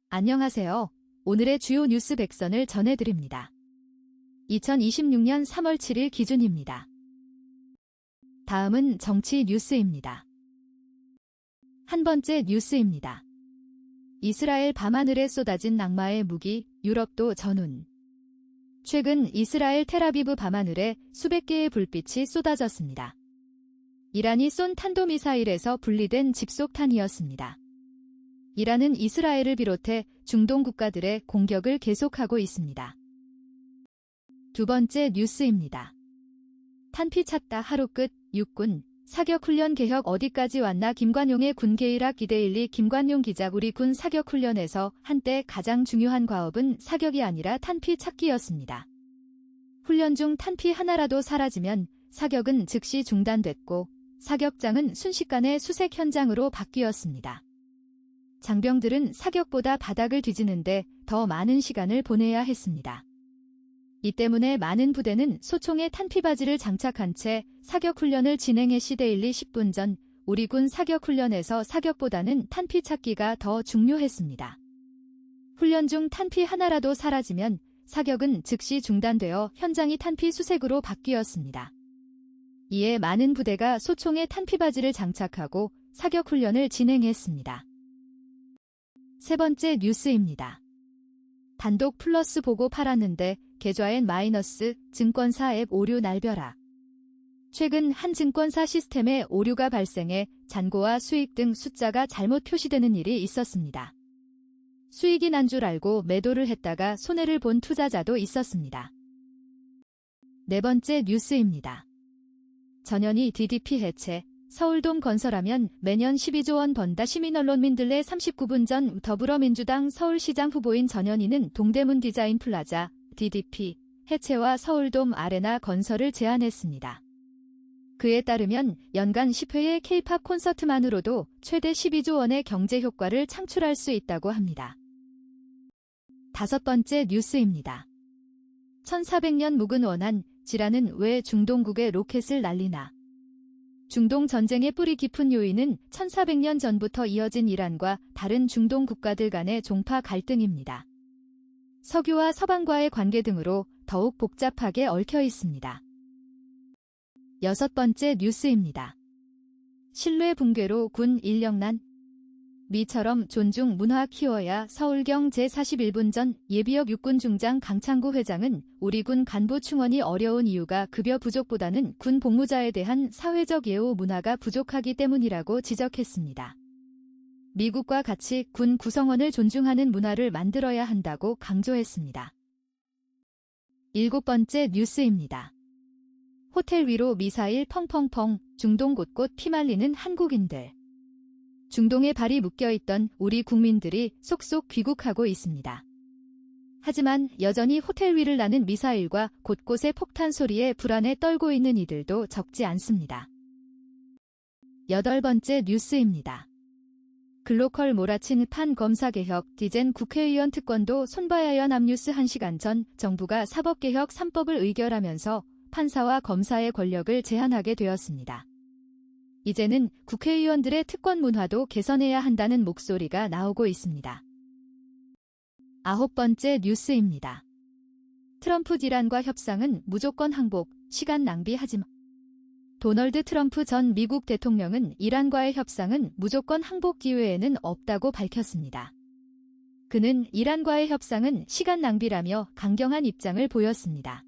안녕하세요. 오늘의 주요 뉴스 백선을 전해드립니다. 2026년 3월 7일 기준입니다. 다음은 정치 뉴스입니다. 한 번째 뉴스입니다. 이스라엘 밤하늘에 쏟아진 낙마의 무기, 유럽도 전운. 최근 이스라엘 텔아비브 밤하늘에 수백 개의 불빛이 쏟아졌습니다. 이란이 쏜 탄도미사일에서 분리된 집속탄이었습니다. 이란은 이스라엘을 비롯해 중동 국가들의 공격을 계속하고 있습니다. 두 번째 뉴스입니다. 탄피 찾다 하루 끝, 육군, 사격훈련 개혁 어디까지 왔나 김관용의 군 개일학 기대일리 김관용 기자 우리 군 사격훈련에서 한때 가장 중요한 과업은 사격이 아니라 탄피 찾기였습니다. 훈련 중 탄피 하나라도 사라지면 사격은 즉시 중단됐고 사격장은 순식간에 수색 현장으로 바뀌었습니다. 장병들은 사격보다 바닥을 뒤지는데 더 많은 시간을 보내야 했습니다. 이 때문에 많은 부대는 소총에 탄피바지를 장착한 채 사격훈련을 진행해 시데일리 10분 전 우리 군 사격훈련에서 사격보다는 탄피 찾기가 더 중요했습니다. 훈련 중 탄피 하나라도 사라지면 사격은 즉시 중단되어 현장이 탄피 수색으로 바뀌었습니다. 이에 많은 부대가 소총에 탄피바지를 장착하고 사격훈련을 진행했습니다. 세 번째 뉴스입니다. 단독 플러스 보고 팔았는데 계좌엔 마이너스, 증권사 앱 오류 날벼락. 최근 한 증권사 시스템에 오류가 발생해 잔고와 수익 등 숫자가 잘못 표시되는 일이 있었습니다. 수익이 난 줄 알고 매도를 했다가 손해를 본 투자자도 있었습니다. 네 번째 뉴스입니다. 전현희 DDP 해체. 서울돔 건설하면 매년 12조 원 번다 시민언론민들레 39분 전 더불어민주당 서울시장 후보인 전현희는 동대문 디자인 플라자 DDP 해체와 서울돔 아레나 건설을 제안했습니다. 그에 따르면 연간 10회의 K-팝 콘서트만으로도 최대 12조 원의 경제 효과를 창출할 수 있다고 합니다. 다섯 번째 뉴스입니다. 1400년 묵은 원한, 지라는 왜 중동국의 로켓을 날리나. 중동 전쟁의 뿌리 깊은 요인은 1400년 전부터 이어진 이란과 다른 중동 국가들 간의 종파 갈등입니다. 석유와 서방과의 관계 등으로 더욱 복잡하게 얽혀 있습니다. 여섯 번째 뉴스입니다. 신뢰 붕괴로 군 인력난. 미처럼 존중 문화 키워야 서울경 제41분 전 예비역 육군 중장 강창구 회장은 우리 군 간부 충원이 어려운 이유가 급여 부족보다는 군 복무자에 대한 사회적 예우 문화가 부족하기 때문이라고 지적했습니다. 미국과 같이 군 구성원을 존중하는 문화를 만들어야 한다고 강조했습니다. 일곱 번째 뉴스입니다. 호텔 위로 미사일 펑펑펑, 중동 곳곳 피말리는 한국인들. 중동에 발이 묶여있던 우리 국민들이 속속 귀국하고 있습니다. 하지만 여전히 호텔 위를 나는 미사일과 곳곳의 폭탄 소리에 불안에 떨고 있는 이들도 적지 않습니다. 여덟 번째 뉴스입니다. 글로컬 몰아친 판 검사개혁, 디젠 국회의원 특권도 손봐야연 앞뉴스 1시간 전 정부가 사법개혁 3법을 의결하면서 판사와 검사의 권력을 제한하게 되었습니다. 이제는 국회의원들의 특권 문화도 개선해야 한다는 목소리가 나오고 있습니다. 아홉 번째 뉴스입니다. 트럼프 이란과 협상은 무조건 항복, 시간 낭비하지 마. 도널드 트럼프 전 미국 대통령은 이란과의 협상은 무조건 항복 기회에는 없다고 밝혔습니다. 그는 이란과의 협상은 시간 낭비라며 강경한 입장을 보였습니다.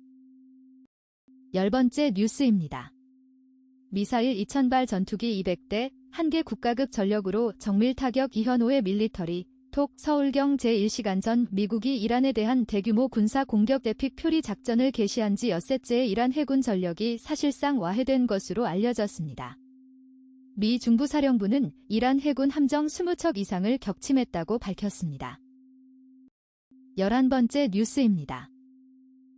열 번째 뉴스입니다. 미사일 2000발 전투기 200대, 한개 국가급 전력으로 정밀 타격 이현호의 밀리터리, 톡 서울경 제1시간 전 미국이 이란에 대한 대규모 군사 공격 대픽 표리 작전을 개시한 지 엿새째의 이란 해군 전력이 사실상 와해된 것으로 알려졌습니다. 미 중부사령부는 이란 해군 함정 20척 이상을 격침했다고 밝혔습니다. 11번째 뉴스입니다.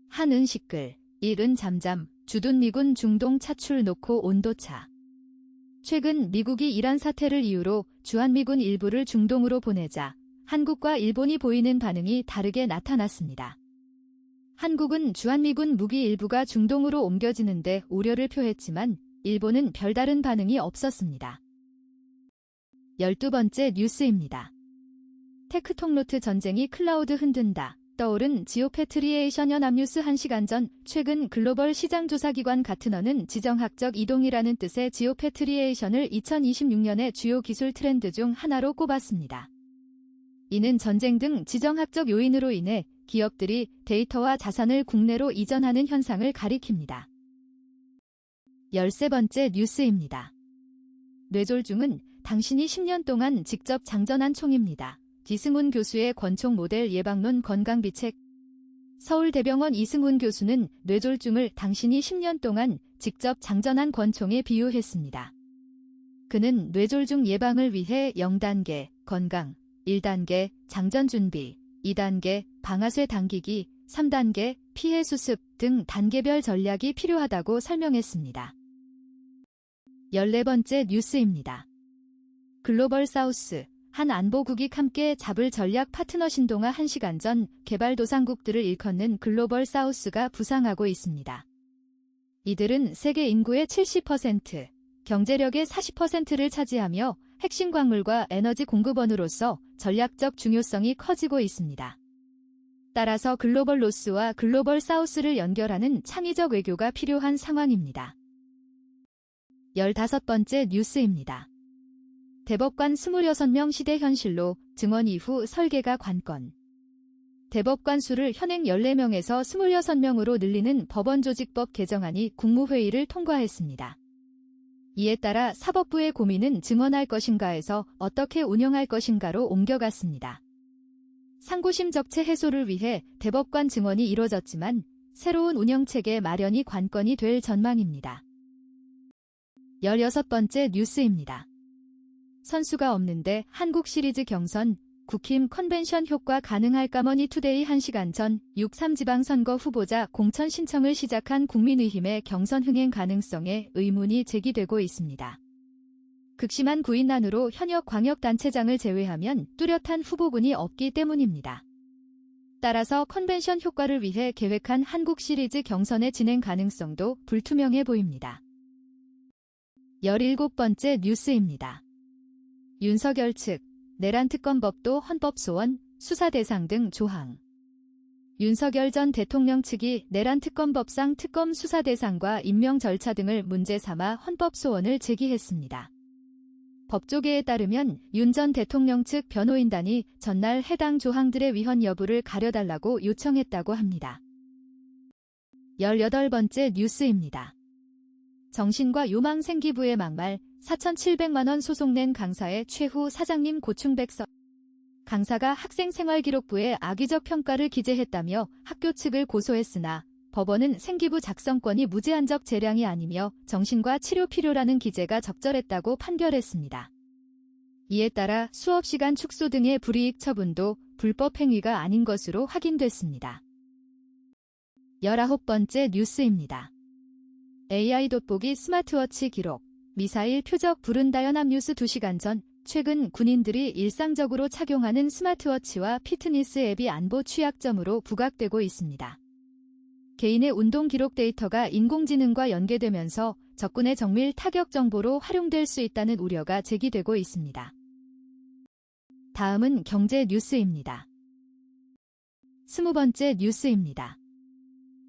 한은시끌, 일은 잠잠, 주둔 미군 중동 차출 놓고 온도차. 최근 미국이 이란 사태를 이유로 주한미군 일부를 중동으로 보내자 한국과 일본이 보이는 반응이 다르게 나타났습니다. 한국은 주한미군 무기 일부가 중동으로 옮겨지는데 우려를 표했지만 일본은 별다른 반응이 없었습니다. 12번째 뉴스입니다. 테크톡노트 전쟁이 클라우드 흔든다. 떠오른 지오패트리에이션 연합뉴스 1시간 전 최근 글로벌 시장조사기관 가트너는 지정학적 이동이라는 뜻의 지오패트리에이션을 2026년의 주요 기술 트렌드 중 하나로 꼽았습니다. 이는 전쟁 등 지정학적 요인으로 인해 기업들이 데이터와 자산을 국내로 이전하는 현상을 가리킵니다. 13번째 뉴스입니다. 뇌졸중은 당신이 10년 동안 직접 장전한 총입니다. 이승훈 교수의 권총 모델 예방론 건강비책. 서울대병원 이승훈 교수는 뇌졸중을 당신이 10년 동안 직접 장전한 권총에 비유했습니다. 그는 뇌졸중 예방을 위해 0단계 건강, 1단계 장전 준비, 2단계 방아쇠 당기기, 3단계 피해 수습 등 단계별 전략이 필요하다고 설명했습니다. 14번째 뉴스입니다. 글로벌 사우스, 한 안보국이 함께 잡을 전략 파트너 신동아 1시간 전 개발도상국들을 일컫는 글로벌 사우스가 부상하고 있습니다. 이들은 세계 인구의 70%, 경제력의 40%를 차지하며 핵심 광물과 에너지 공급원으로서 전략적 중요성이 커지고 있습니다. 따라서 글로벌 노스와 글로벌 사우스를 연결하는 창의적 외교가 필요한 상황입니다. 15번째 뉴스입니다. 대법관 26명 시대 현실로 증언 이후 설계가 관건. 대법관 수를 현행 14명에서 26명으로 늘리는 법원조직법 개정안이 국무회의를 통과했습니다. 이에 따라 사법부의 고민은 증언할 것인가에서 어떻게 운영할 것인가로 옮겨갔습니다. 상고심 적체 해소를 위해 대법관 증언이 이뤄졌지만 새로운 운영체계 마련이 관건이 될 전망입니다. 16번째 뉴스입니다. 선수가 없는데 한국 시리즈 경선, 국힘 컨벤션 효과 가능할까 머니투데이 1시간 전 6.3 지방선거 후보자 공천 신청을 시작한 국민의힘의 경선 흥행 가능성에 의문이 제기되고 있습니다. 극심한 구인난으로 현역 광역단체장을 제외하면 뚜렷한 후보군이 없기 때문입니다. 따라서 컨벤션 효과를 위해 계획한 한국 시리즈 경선의 진행 가능성도 불투명해 보입니다. 17번째 뉴스입니다. 윤석열 측, 내란 특검법도 헌법소원, 수사대상 등 조항. 윤석열 전 대통령 측이 내란 특검법상 특검 수사대상과 임명 절차 등을 문제 삼아 헌법소원을 제기했습니다. 법조계에 따르면 윤 전 대통령 측 변호인단이 전날 해당 조항들의 위헌 여부를 가려달라고 요청했다고 합니다. 18번째 뉴스입니다. 정신과 요망생기부의 막말, 4,700만 원 소송 낸 강사의 최후 사장님 고충백서. 강사가 학생생활기록부에 악의적 평가를 기재했다며 학교 측을 고소했으나 법원은 생기부 작성권이 무제한적 재량이 아니며 정신과 치료 필요라는 기재가 적절했다고 판결했습니다. 이에 따라 수업시간 축소 등의 불이익 처분도 불법 행위가 아닌 것으로 확인됐습니다. 19번째 뉴스입니다. AI 돋보기 스마트워치 기록, 미사일 표적 부른다 연합뉴스 2시간 전 최근 군인들이 일상적으로 착용하는 스마트워치와 피트니스 앱이 안보 취약점으로 부각되고 있습니다. 개인의 운동 기록 데이터가 인공지능과 연계되면서 적군의 정밀 타격 정보로 활용될 수 있다는 우려가 제기되고 있습니다. 다음은 경제 뉴스입니다. 20번째 뉴스입니다.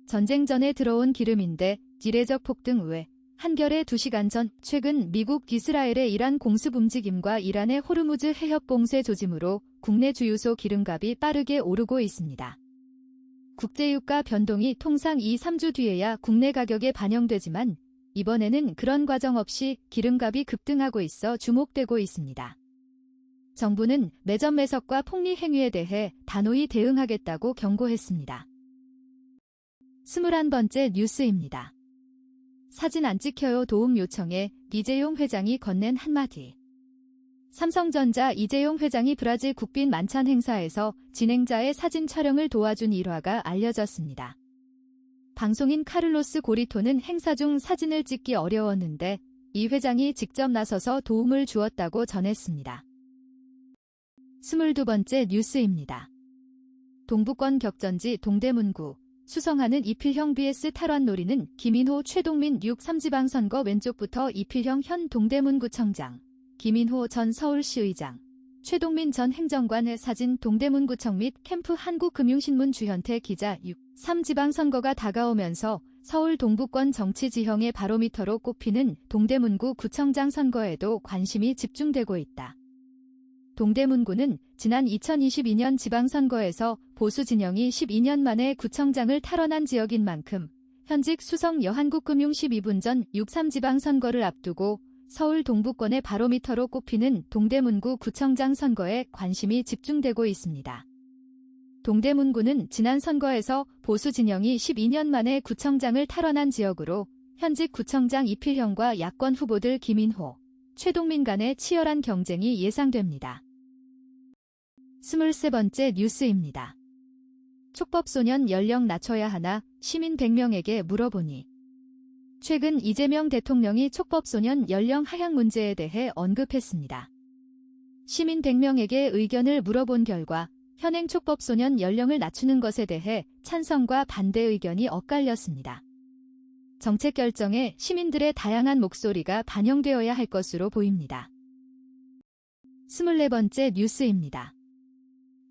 전쟁 전에 들어온 기름인데 지뢰적 폭등 외 한겨레 2시간 전 최근 미국 이스라엘의 이란 공습 움직임과 이란의 호르무즈 해협 봉쇄 조짐으로 국내 주유소 기름값이 빠르게 오르고 있습니다. 국제유가 변동이 통상 2-3주 뒤에야 국내 가격에 반영되지만 이번에는 그런 과정 없이 기름값이 급등하고 있어 주목되고 있습니다. 정부는 매점 매석과 폭리 행위에 대해 단호히 대응하겠다고 경고했습니다. 21번째 뉴스입니다. 사진 안 찍혀요 도움 요청에 이재용 회장이 건넨 한마디. 삼성전자 이재용 회장이 브라질 국빈 만찬 행사에서 진행자의 사진 촬영을 도와준 일화가 알려졌습니다. 방송인 카를로스 고리토는 행사 중 사진을 찍기 어려웠는데 이 회장이 직접 나서서 도움을 주었다고 전했습니다. 22번째 뉴스입니다. 동부권 격전지 동대문구 수성하는 이필형 vs 탈환놀이는 김인호 최동민 6.3 지방선거 왼쪽부터 이필형 현 동대문구청장, 김인호 전 서울시의장, 최동민 전 행정관의 사진 동대문구청 및 캠프 한국금융신문 주현태 기자 3지방선거가 다가오면서 서울 동부권 정치 지형의 바로미터로 꼽히는 동대문구 구청장 선거에도 관심이 집중되고 있다. 동대문구는 지난 2022년 지방선거에서 보수 진영이 12년 만에 구청장을 탈환한 지역인 만큼 현직 수석 여한국금융 12분 전 6.3지방선거를 앞두고 서울 동부권의 바로미터로 꼽히는 동대문구 구청장 선거에 관심이 집중되고 있습니다. 동대문구는 지난 선거에서 보수 진영이 12년 만에 구청장을 탈환한 지역으로 현직 구청장 이필형과 야권 후보들 김인호, 최동민 간의 치열한 경쟁이 예상됩니다. 23번째 뉴스입니다. 촉법소년 연령 낮춰야 하나 시민 100명에게 물어보니. 최근 이재명 대통령이 촉법소년 연령 하향 문제에 대해 언급했습니다. 시민 100명에게 의견을 물어본 결과 현행 촉법소년 연령을 낮추는 것에 대해 찬성과 반대 의견이 엇갈렸습니다. 정책 결정에 시민들의 다양한 목소리가 반영되어야 할 것으로 보입니다. 24번째 뉴스입니다.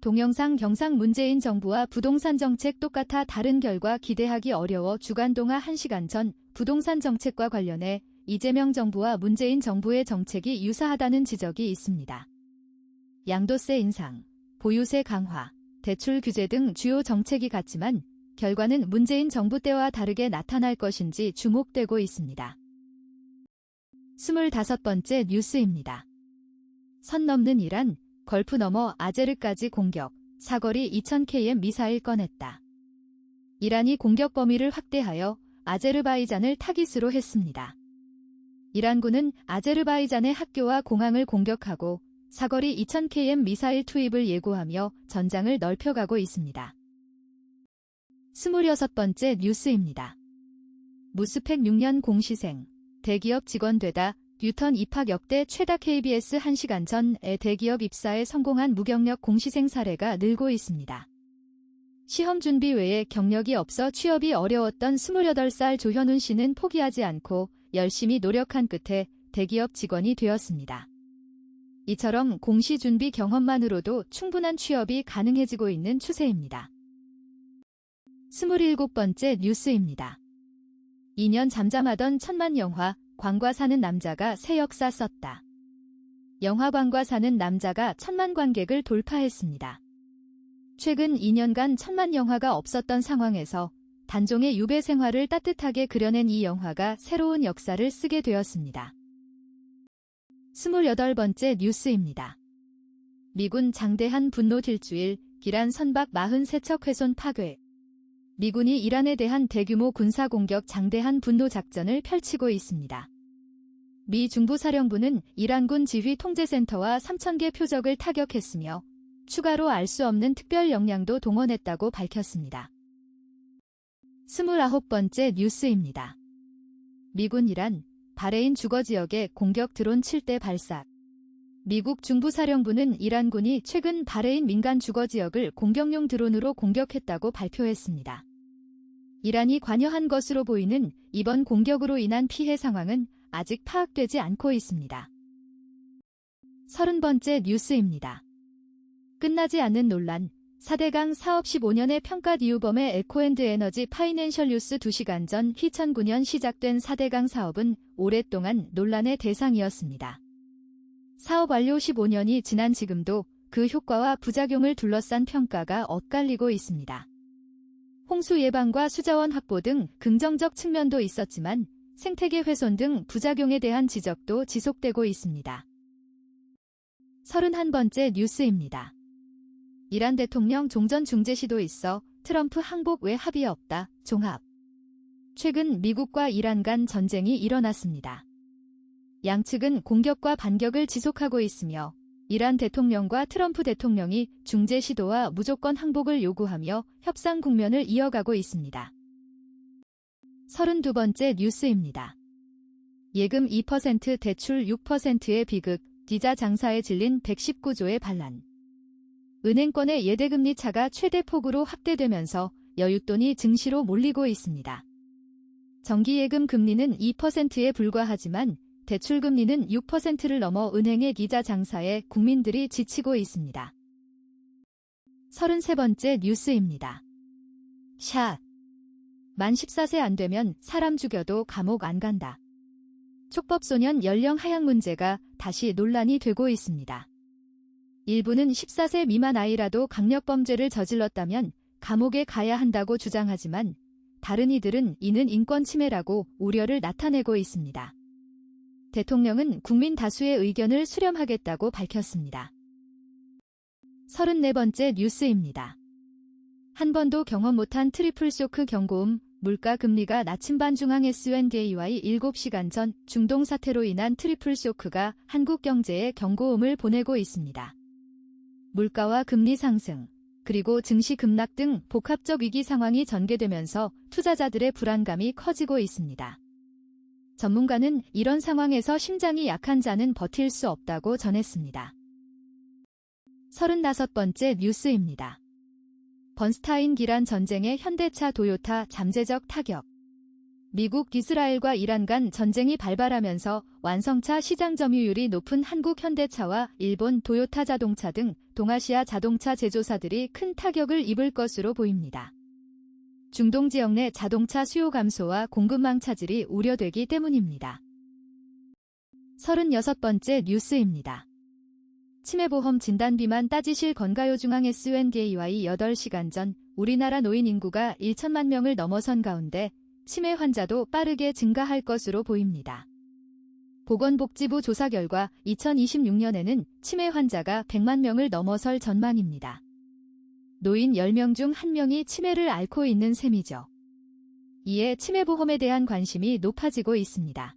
동영상 경상 문재인 정부와 부동산 정책 똑같아 다른 결과 기대하기 어려워 주간동화 1시간 전 부동산 정책과 관련해 이재명 정부와 문재인 정부의 정책이 유사하다는 지적이 있습니다. 양도세 인상, 보유세 강화, 대출 규제 등 주요 정책이 같지만 결과는 문재인 정부 때와 다르게 나타날 것인지 주목되고 있습니다. 25번째 뉴스입니다. 선 넘는 이란, 걸프 넘어 아제르까지 공격, 사거리 2000km 미사일 꺼냈다. 이란이 공격 범위를 확대하여 아제르바이잔을 타깃으로 했습니다. 이란군은 아제르바이잔의 학교와 공항을 공격하고 사거리 2000km 미사일 투입을 예고하며 전장을 넓혀가고 있습니다. 26번째 뉴스입니다. 무스펙 6년 공시생, 대기업 직원 되다, 뉴턴 입학 역대 최다. KBS 1시간 전에 대기업 입사에 성공한 무경력 공시생 사례가 늘고 있습니다. 시험 준비 외에 경력이 없어 취업이 어려웠던 28살 조현훈 씨는 포기하지 않고 열심히 노력한 끝에 대기업 직원이 되었습니다. 이처럼 공시 준비 경험만으로도 충분한 취업이 가능해지고 있는 추세입니다. 27번째 뉴스입니다. 2년 잠잠하던 천만 영화 광과 사는 남자가 새 역사 썼다. 영화 광과 사는 남자가 1000만 관객을 돌파했습니다. 최근 2년간 1000만 영화가 없었던 상황에서 단종의 유배 생활을 따뜻하게 그려낸 이 영화가 새로운 역사를 쓰게 되었습니다. 28번째 뉴스입니다. 미군 장대한 분노 딜주일, 이란 선박 43척 훼손 파괴. 미군이 이란에 대한 대규모 군사공격 장대한 분노 작전을 펼치고 있습니다. 미 중부사령부는 이란군 지휘통제센터와 3000개 표적을 타격했으며 추가로 알 수 없는 특별 역량도 동원했다고 밝혔습니다. 29번째 뉴스입니다. 미군 이란, 바레인 주거지역에 공격 드론 7대 발사. 미국 중부사령부는 이란군이 최근 바레인 민간 주거지역을 공격용 드론으로 공격했다고 발표했습니다. 이란이 관여한 것으로 보이는 이번 공격으로 인한 피해 상황은 아직 파악되지 않고 있습니다. 30번째 뉴스입니다. 끝나지 않는 논란, 4대강 사업 15년의 평가 이유범의 에코앤드에너지 파이낸셜 뉴스 2시간 전 2009년 시작된 4대강 사업은 오랫동안 논란의 대상이었습니다. 사업 완료 15년이 지난 지금도 그 효과와 부작용을 둘러싼 평가가 엇갈리고 있습니다. 홍수 예방과 수자원 확보 등 긍정적 측면도 있었지만 생태계 훼손 등 부작용에 대한 지적도 지속되고 있습니다. 31번째 뉴스입니다. 이란 대통령 종전 중재 시도 있어 트럼프 항복 외 합의 없다. 종합. 최근 미국과 이란 간 전쟁이 일어났습니다. 양측은 공격과 반격을 지속하고 있으며 이란 대통령과 트럼프 대통령이 중재 시도와 무조건 항복을 요구하며 협상 국면을 이어가고 있습니다. 32번째 뉴스입니다. 예금 2% 대출 6%의 비극, 이자 장사에 질린 119조의 반란. 은행권의 예대금리 차가 최대 폭으로 확대되면서 여윳돈이 증시로 몰리고 있습니다. 정기예금 금리는 2%에 불과하지만 대출금리는 6%를 넘어 은행의 이자 장사에 국민들이 지치고 있습니다. 33번째 뉴스입니다. 샷. 만 14세 안 되면 사람 죽여도 감옥 안 간다. 촉법소년 연령 하향 문제가 다시 논란이 되고 있습니다. 일부는 14세 미만 아이라도 강력범죄를 저질렀다면 감옥에 가야 한다고 주장하지만 다른 이들은 이는 인권 침해라고 우려를 나타내고 있습니다. 대통령은 국민 다수의 의견을 수렴하겠다고 밝혔습니다. 34번째 뉴스입니다. 한 번도 경험 못한 트리플 쇼크 경고음, 물가 금리가 나침반 중앙 SNDAY 7시간 전 중동 사태로 인한 트리플 쇼크가 한국 경제에 경고음을 보내고 있습니다. 물가와 금리 상승, 그리고 증시 급락 등 복합적 위기 상황이 전개되면서 투자자들의 불안감이 커지고 있습니다. 전문가는 이런 상황에서 심장이 약한 자는 버틸 수 없다고 전했습니다. 35번째 뉴스입니다. 번스타인 기란 전쟁에 현대차 도요타 잠재적 타격. 미국 이스라엘과 이란 간 전쟁이 발발하면서 완성차 시장 점유율이 높은 한국 현대차와 일본 도요타 자동차 등 동아시아 자동차 제조사들이 큰 타격을 입을 것으로 보입니다. 중동 지역 내 자동차 수요 감소와 공급망 차질이 우려되기 때문입니다. 36번째 뉴스입니다. 치매보험 진단비만 따지실 건가요? 중앙 SNDAY 8시간 전 우리나라 노인 인구가 1천만 명을 넘어선 가운데 치매 환자도 빠르게 증가할 것으로 보입니다. 보건복지부 조사 결과 2026년에는 치매 환자가 100만 명을 넘어설 전망입니다. 노인 10명 중 1명이 치매를 앓고 있는 셈이죠. 이에 치매보험에 대한 관심이 높아지고 있습니다.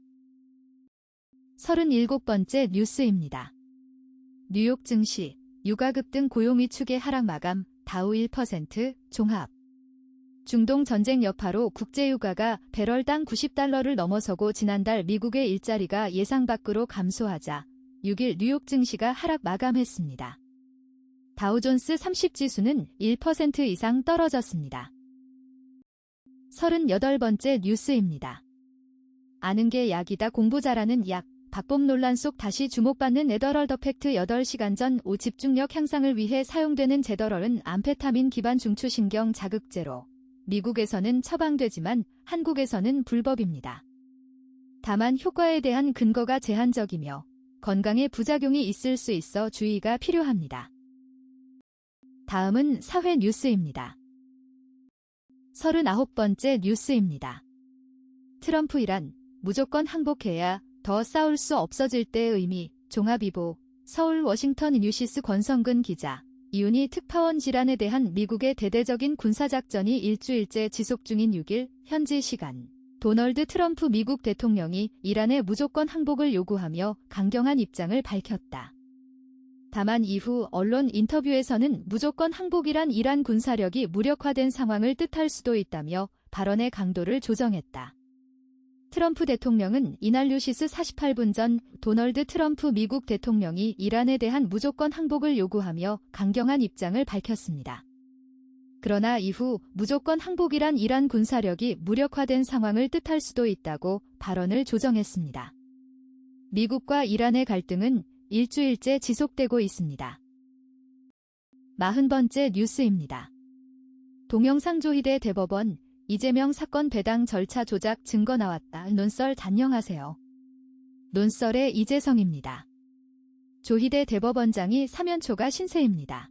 37번째 뉴스입니다. 뉴욕 증시, 유가 급등 고용 위축의 하락 마감, 다우 1% 종합. 중동 전쟁 여파로 국제유가가 배럴당 90달러를 넘어서고 지난달 미국의 일자리가 예상 밖으로 감소하자 6일 뉴욕 증시가 하락 마감했습니다. 다우존스 30지수는 1% 이상 떨어졌습니다. 38번째 뉴스입니다. 아는 게 약이다 공부 잘하는 약. 박범 논란 속 다시 주목받는 에더럴 더팩트 8시간 전 집중력 향상을 위해 사용되는 제더럴은 암페타민 기반 중추신경 자극제로 미국에서는 처방되지만 한국에서는 불법입니다. 다만 효과에 대한 근거가 제한적이며 건강에 부작용이 있을 수 있어 주의가 필요합니다. 다음은 사회 뉴스입니다. 39번째 뉴스입니다. 트럼프 이란 무조건 항복해야 더 싸울 수 없어질 때의 의미, 종합이보, 서울 워싱턴 뉴시스 권성근 기자, 이윤희 특파원 질환에 대한 미국의 대대적인 군사작전이 일주일째 지속 중인 6일 현지 시간, 도널드 트럼프 미국 대통령이 이란의 무조건 항복을 요구하며 강경한 입장을 밝혔다. 다만 이후 언론 인터뷰에서는 무조건 항복이란 이란 군사력이 무력화된 상황을 뜻할 수도 있다며 발언의 강도를 조정했다. 트럼프 대통령은 이날 뉴시스 48분 전 도널드 트럼프 미국 대통령이 이란에 대한 무조건 항복을 요구하며 강경한 입장을 밝혔습니다. 그러나 이후 무조건 항복이란 이란 군사력이 무력화된 상황을 뜻할 수도 있다고 발언을 조정했습니다. 미국과 이란의 갈등은 일주일째 지속되고 있습니다. 40번째 뉴스입니다. 동영상 조희대 대법원 이재명 사건 배당 절차 조작 증거 나왔다. 논설 단영하세요. 논설의 이재성입니다. 조희대 대법원장이 사면초가 신세입니다.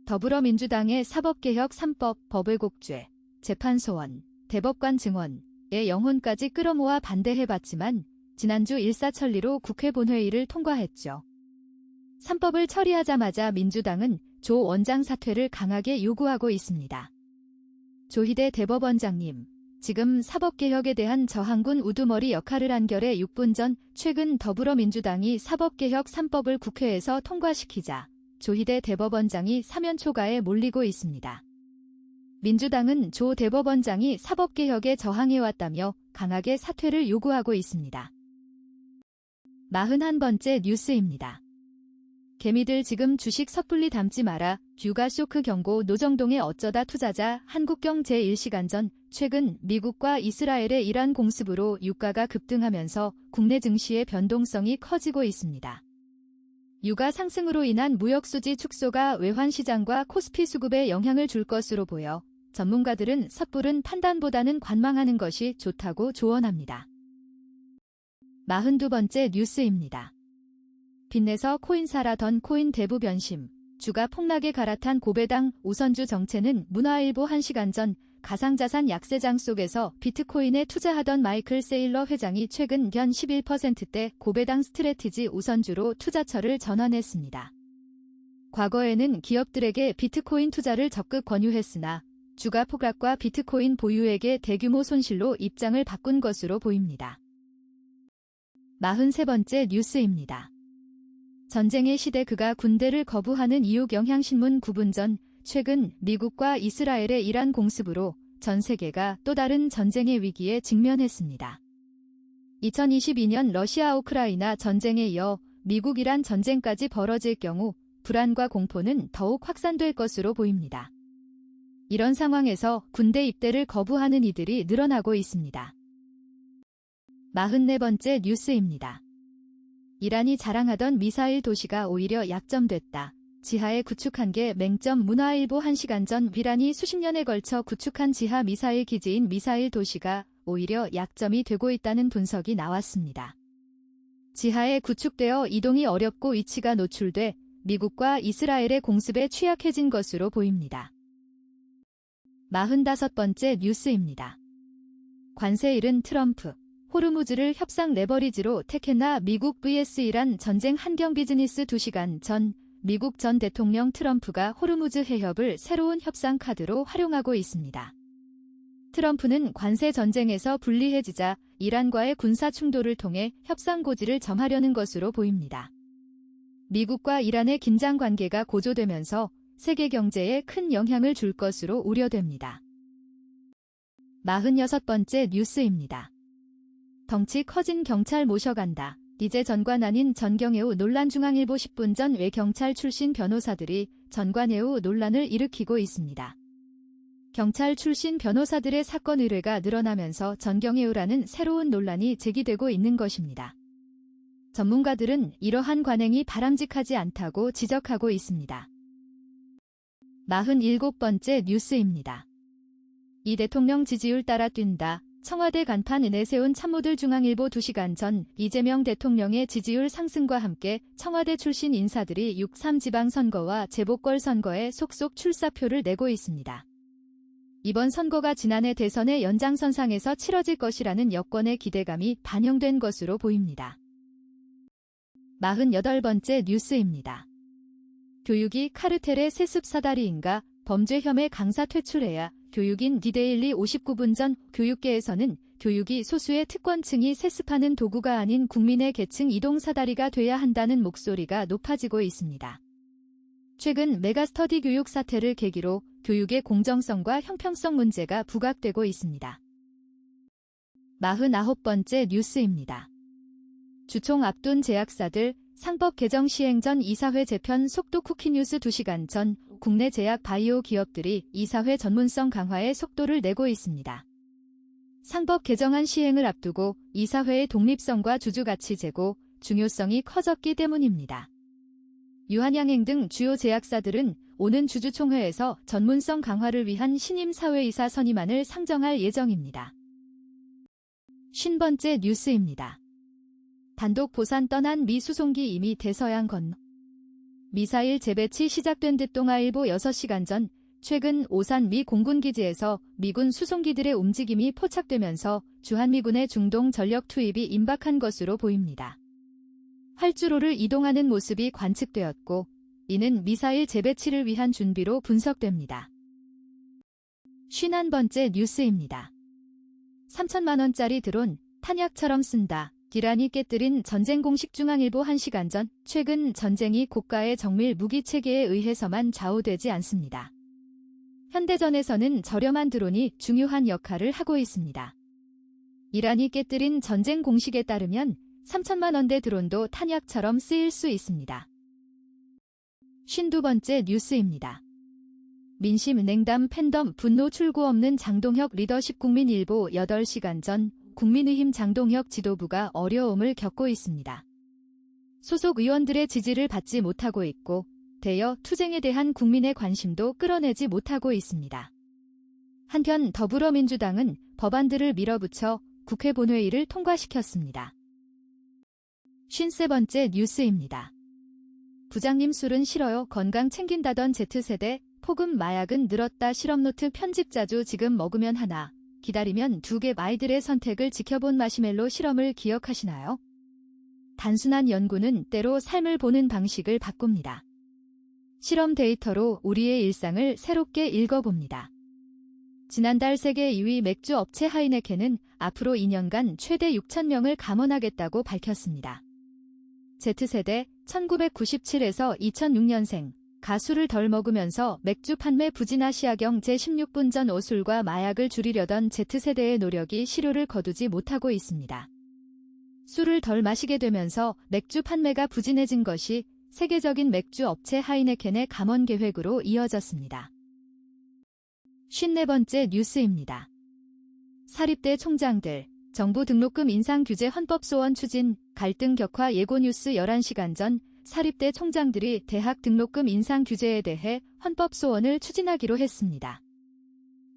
더불어민주당의 사법개혁 3법 법의곡죄, 재판소원, 대법관 증언의 영혼까지 끌어모아 반대해봤지만 지난주 일사천리로 국회 본회의를 통과했죠. 3법을 처리하자마자 민주당은 조 원장 사퇴를 강하게 요구하고 있습니다. 조희대 대법원장님, 지금 사법개혁에 대한 저항군 우두머리 역할을 한 결에 6분 전 최근 더불어민주당이 사법개혁 3법을 국회에서 통과시키자 조희대 대법원장이 사면초가에 몰리고 있습니다. 민주당은 조 대법원장이 사법개혁에 저항해왔다며 강하게 사퇴를 요구하고 있습니다. 41번째 뉴스입니다. 개미들 지금 주식 섣불리 담지 마라. 육아 쇼크 경고. 노정동의 어쩌다 투자자 한국경 제1시간 전 최근 미국과 이스라엘의 이란 공습으로 유가가 급등하면서 국내 증시의 변동성이 커지고 있습니다. 유가 상승으로 인한 무역수지 축소가 외환시장과 코스피 수급에 영향을 줄 것으로 보여 전문가들은 섣부른 판단보다는 관망하는 것이 좋다고 조언합니다. 42번째 뉴스입니다. 빚내서 코인 사라던 코인 대부 변심, 주가 폭락에 갈아탄 고배당 우선주 정체는 문화일보 1시간 전 가상자산 약세장 속에서 비트코인에 투자하던 마이클 세일러 회장이 최근 연 11%대 고배당 스트래티지 우선주로 투자처를 전환했습니다. 과거에는 기업들에게 비트코인 투자를 적극 권유했으나 주가 폭락과 비트코인 보유액의 대규모 손실로 입장을 바꾼 것으로 보입니다. 43번째 뉴스입니다. 전쟁의 시대 그가 군대를 거부하는 이유 경향신문 9분 전 최근 미국과 이스라엘의 이란 공습으로 전 세계가 또 다른 전쟁의 위기에 직면했습니다. 2022년 러시아 우크라이나 전쟁에 이어 미국 이란 전쟁까지 벌어질 경우 불안과 공포는 더욱 확산될 것으로 보입니다. 이런 상황에서 군대 입대를 거부하는 이들이 늘어나고 있습니다. 44번째 뉴스입니다. 이란이 자랑하던 미사일 도시가 오히려 약점됐다. 지하에 구축한 게 맹점 문화일보 1시간 전 이란이 수십 년에 걸쳐 구축한 지하 미사일 기지인 미사일 도시가 오히려 약점이 되고 있다는 분석이 나왔습니다. 지하에 구축되어 이동이 어렵고 위치가 노출돼 미국과 이스라엘의 공습에 취약해진 것으로 보입니다. 45번째 뉴스입니다. 관세 잃은 트럼프. 호르무즈를 협상 레버리지로 택했나 미국 vs 이란 전쟁 한경 비즈니스 2시간 전 미국 전 대통령 트럼프가 호르무즈 해협을 새로운 협상 카드로 활용하고 있습니다. 트럼프는 관세 전쟁에서 불리해지자 이란과의 군사 충돌을 통해 협상 고지를 점하려는 것으로 보입니다. 미국과 이란의 긴장 관계가 고조되면서 세계 경제에 큰 영향을 줄 것으로 우려됩니다. 46번째 뉴스입니다. 덩치 커진 경찰 모셔간다. 이제 전관 아닌 전경애우 논란 중앙일보 10분 전 외경찰 출신 변호사들이 전관애우 논란을 일으키고 있습니다. 경찰 출신 변호사들의 사건 의뢰가 늘어나면서 전경애우라는 새로운 논란이 제기되고 있는 것입니다. 전문가들은 이러한 관행이 바람직하지 않다고 지적하고 있습니다. 47번째 뉴스입니다. 이 대통령 지지율 따라 뛴다. 청와대 간판 내세운 참모들 중앙일보 2시간 전 이재명 대통령의 지지율 상승과 함께 청와대 출신 인사들이 6.3 지방선거와 재보궐선거에 속속 출사표를 내고 있습니다. 이번 선거가 지난해 대선의 연장선상에서 치러질 것이라는 여권의 기대감이 반영된 것으로 보입니다. 48번째 뉴스입니다. 교육이 카르텔의 세습 사다리인가? 범죄 혐의 강사 퇴출해야. 교육인 디데일리 59분 전 교육계에서는 교육이 소수의 특권층이 세습하는 도구가 아닌 국민의 계층 이동 사다리가 돼야 한다는 목소리가 높아지고 있습니다. 최근 메가스터디 교육 사태를 계기로 교육의 공정성과 형평성 문제가 부각되고 있습니다. 49번째 뉴스입니다. 주총 앞둔 제약사들 상법 개정 시행 전 이사회 재편 속도 쿠키뉴스 2시간 전 국내 제약 바이오 기업들이 이사회 전문성 강화에 속도를 내고 있습니다. 상법 개정안 시행을 앞두고 이사회의 독립성과 주주가치 제고, 중요성이 커졌기 때문입니다. 유한양행 등 주요 제약사들은 오는 주주총회에서 전문성 강화를 위한 신임 사회이사 선임안을 상정할 예정입니다. 50번째 뉴스입니다. 단독 보산 떠난 미 수송기 이미 대서양 건너. 미사일 재배치 시작된 듯 동아일보 6시간 전 최근 오산 미 공군기지에서 미군 수송기들의 움직임이 포착되면서 주한미군의 중동 전력 투입이 임박한 것으로 보입니다. 활주로를 이동하는 모습이 관측되었고 이는 미사일 재배치를 위한 준비로 분석됩니다. 51번째 뉴스입니다. 3천만 원짜리 드론 탄약처럼 쓴다. 이란이 깨뜨린 전쟁 공식 중앙일보 1시간 전 최근 전쟁이 고가의 정밀 무기 체계에 의해서만 좌우되지 않습니다. 현대전에서는 저렴한 드론이 중요한 역할을 하고 있습니다. 이란이 깨뜨린 전쟁 공식에 따르면 3천만 원대 드론도 탄약처럼 쓰일 수 있습니다. 52번째 뉴스입니다. 민심 냉담 팬덤 분노 출구 없는 장동혁 리더십 국민일보 8시간 전 국민의힘 장동혁 지도부가 어려움을 겪고 있습니다. 소속 의원들의 지지를 받지 못하고 있고 대여 투쟁에 대한 국민의 관심도 끌어내지 못하고 있습니다. 한편 더불어민주당은 법안들을 밀어붙여 국회 본회의를 통과시켰습니다. 53번째 뉴스입니다. 부장님 술은 싫어요. 건강 챙긴다던 Z세대, 폭음 마약은 늘었다. 실험노트 편집자주 지금 먹으면 하나, 기다리면 2개 아이들의 선택을 지켜본 마시멜로 실험을 기억하시나요? 단순한 연구는 때로 삶을 보는 방식을 바꿉니다. 실험 데이터로 우리의 일상을 새롭게 읽어봅니다. 지난달 세계 2위 맥주 업체 하이네켄은 앞으로 2년간 최대 6,000명을 감원하겠다고 밝혔습니다. Z세대 1997에서 2006년생 가술을 덜 먹으면서 맥주 판매 부진아시아경 제16분 전 오술과 마약을 줄이려던 Z세대의 노력이 실효를 거두지 못하고 있습니다. 술을 덜 마시게 되면서 맥주 판매가 부진해진 것이 세계적인 맥주 업체 하이네켄의 감원 계획으로 이어졌습니다. 54번째 뉴스입니다. 사립대 총장들, 정부 등록금 인상 규제 헌법 소원 추진, 갈등 격화 예고 뉴스 11시간 전 사립대 총장들이 대학 등록금 인상 규제에 대해 헌법 소원을 추진하기로 했습니다.